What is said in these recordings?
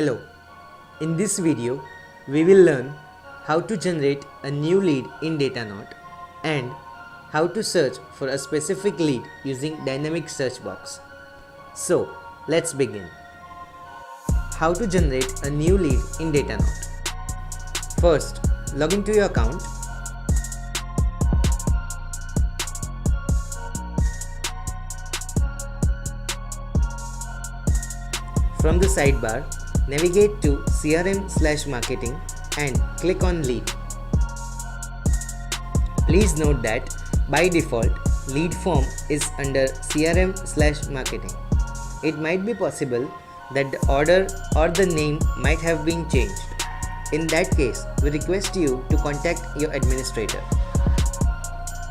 Hello, in this video we will learn how to generate a new lead in DataNote and how to search for a specific lead using dynamic search box. So let's begin. How to generate a new lead in DataNote. First, log into your account. From the sidebar, navigate to CRM/marketing and click on lead. Please note that by default, lead form is under CRM/marketing. It might be possible that the order or the name might have been changed. In that case, we request you to contact your administrator.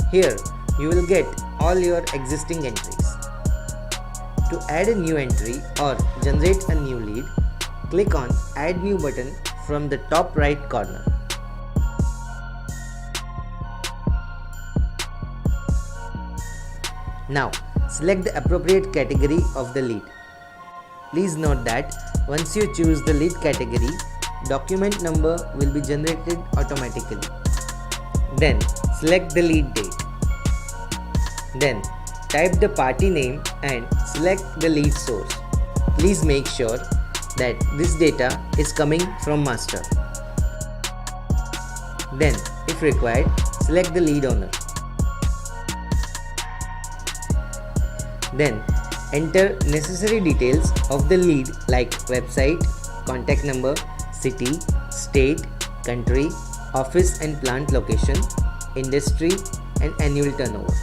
Here, you will get all your existing entries. To add a new entry or generate a new lead, click on Add New button from the top right corner. Now, select the appropriate category of the lead. Please note that once you choose the lead category, document number will be generated automatically. Then, select the lead date. Then, type the party name and select the lead source. Please make sure that this data is coming from master. Then, if required, select the lead owner. Then, enter necessary details of the lead like website, contact number, city, state, country, office and plant location, industry and annual turnover.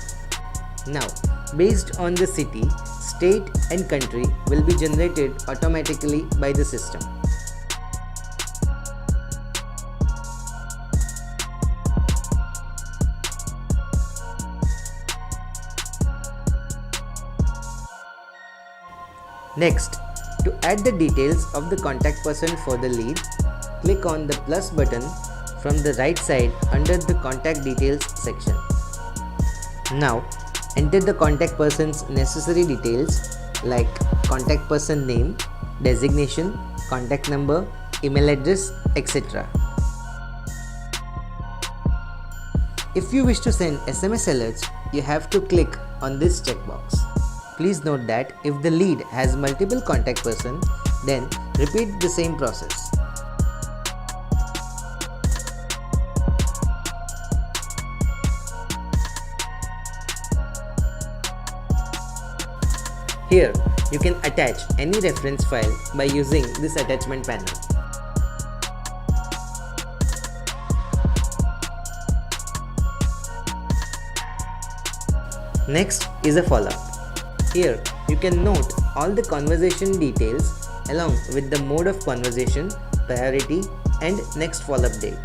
Now, based on the city, state and country will be generated automatically by the system. Next, to add the details of the contact person for the lead, click on the plus button from the right side under the contact details section. Now, enter the contact person's necessary details like contact person name, designation, contact number, email address, etc. If you wish to send SMS alerts, you have to click on this checkbox. Please note that if the lead has multiple contact person, then repeat the same process. Here, you can attach any reference file by using this attachment panel. Next is a follow-up. Here, you can note all the conversation details along with the mode of conversation, priority and next follow-up date.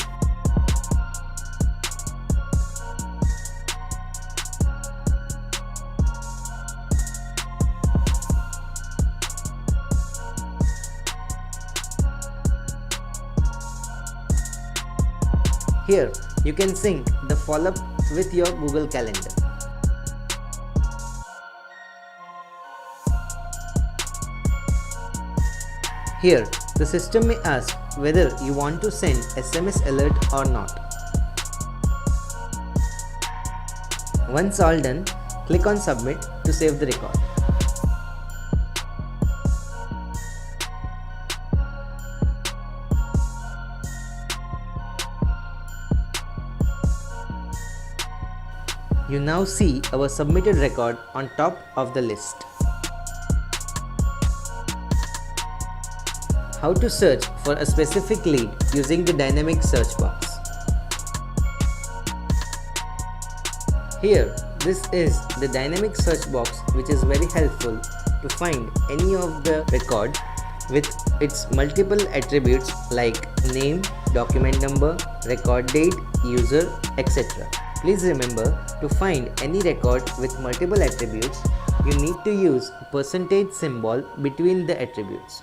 Here, you can sync the follow-up with your Google Calendar. Here, the system may ask whether you want to send SMS alert or not. Once all done, click on Submit to save the record. You now see our submitted record on top of the list. How to search for a specific lead using the dynamic search box. Here, this is the dynamic search box, which is very helpful to find any of the record with its multiple attributes like name, document number, record date, user, etc. Please remember, to find any record with multiple attributes, you need to use % symbol between the attributes.